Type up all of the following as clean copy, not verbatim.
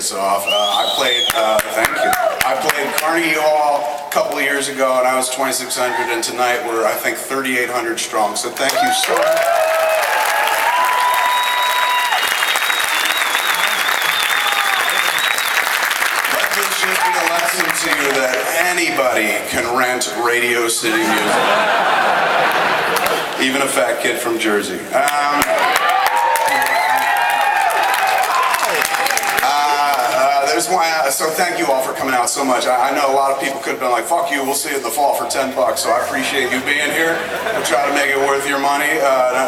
this off. Thank you. I played Carnegie Hall a couple of years ago, and I was 2,600, and tonight we're, I think, 3,800 strong. So thank you so much. Let this just be a lesson to you that anybody can rent Radio City Music. Even a fat kid from Jersey. So thank you all for coming out so much. I know a lot of people could have been like, fuck you, we'll see you in the fall for $10, so I appreciate you being here. We'll try to make it worth your money,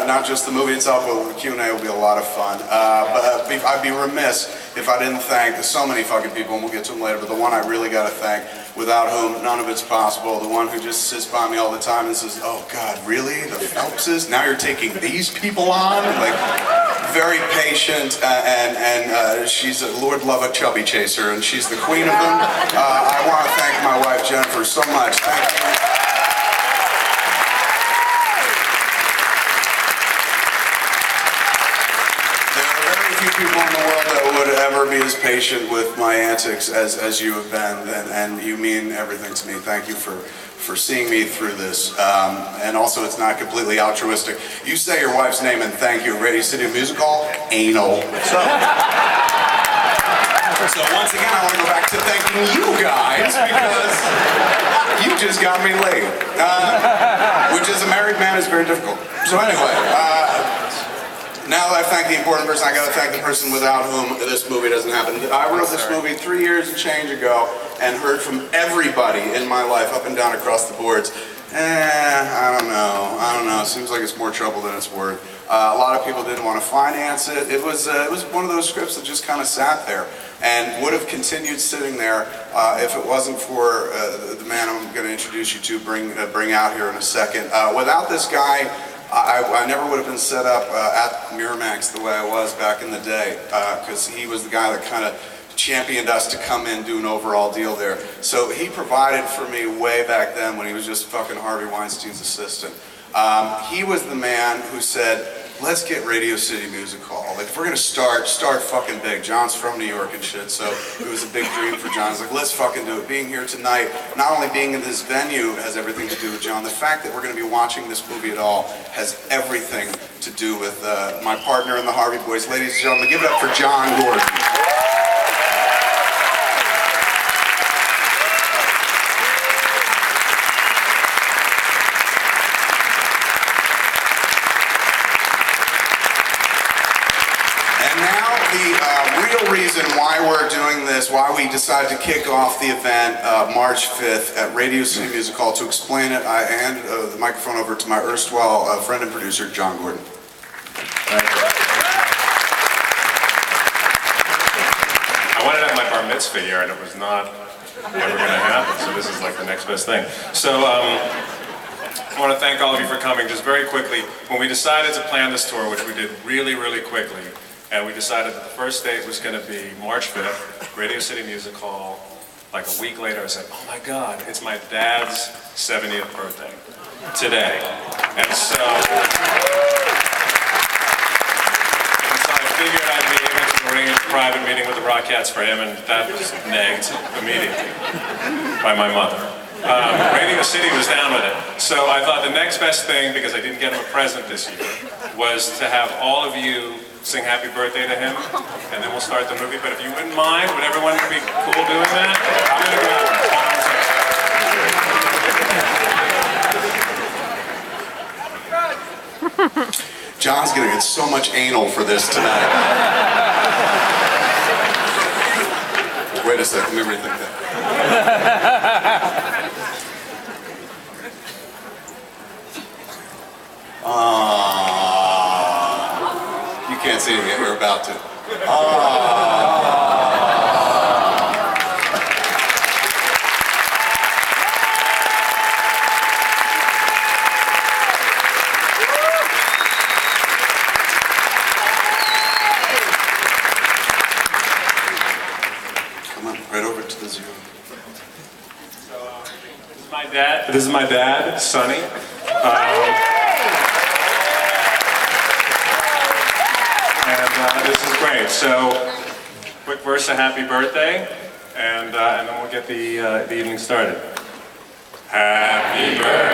not just the movie itself, but the Q&A will be a lot of fun. But I'd be remiss if I didn't thank so many fucking people, and we'll get to them later, but the one I really got to thank, without whom none of it's possible, the one who just sits by me all the time and says, oh God, really? The Phelpses? Now you're taking these people on? Like, very patient, and she's a Lord Love chubby chaser, and she's the queen of them. I want to thank my wife Jennifer so much. Thank you. There are very few people in the world that would ever be as patient with my antics as you have been, and you mean everything to me. Thank you for seeing me through this. And also, it's not completely altruistic. You say your wife's name and thank you. Radio City Music Hall, anal. So once again, I want to go back to thanking you guys because you just got me laid. Which as a married man is very difficult. So anyway, now that I've thanked the important person, I got to thank the person without whom this movie doesn't happen. I wrote this movie 3 years and change ago and heard from everybody in my life, up and down across the boards. I don't know. It seems like it's more trouble than it's worth. A lot of people didn't want to finance it. It was one of those scripts that just kind of sat there and would have continued sitting there if it wasn't for the man I'm going to introduce you to, bring out here in a second. Without this guy, I never would have been set up at Miramax the way I was back in the day, because he was the guy that kind of championed us to come in, do an overall deal there. So he provided for me way back then when he was just fucking Harvey Weinstein's assistant. He was the man who said, let's get Radio City Music Hall. Like, if we're gonna start fucking big. John's from New York and shit, so it was a big dream for John. He's like, let's fucking do it. Being here tonight, not only being in this venue has everything to do with John, the fact that we're gonna be watching this movie at all has everything to do with my partner in the Harvey Boys. Ladies and gentlemen, give it up for John Gordon. Reason why we're doing this, why we decided to kick off the event March 5th at Radio City Music Hall. To explain it, I hand the microphone over to my erstwhile friend and producer, John Gordon. I wanted to have my bar mitzvah here, and it was not ever going to happen, so this is like the next best thing. So I want to thank all of you for coming. Just very quickly, when we decided to plan this tour, which we did really, really quickly, and we decided that the first date was going to be March 5th, Radio City Music Hall. Like a week later, I said, oh my God, it's my dad's 70th birthday today. And so I figured I'd be able to arrange a private meeting with the Rockettes for him, and that was negged immediately by my mother. Radio City was down with it. So I thought the next best thing, because I didn't get him a present this year, was to have all of you sing happy birthday to him, and then we'll start the movie. But if you wouldn't mind, would everyone be cool doing that? I'm gonna go. John's gonna get so much anal for this tonight. Wait a second, let me rethink that. You can't see it yet, you're about to. Come on, right over to the zero. So, this is my dad, Sonny. This is great. So quick verse of happy birthday, and then we'll get the evening started. Happy birthday.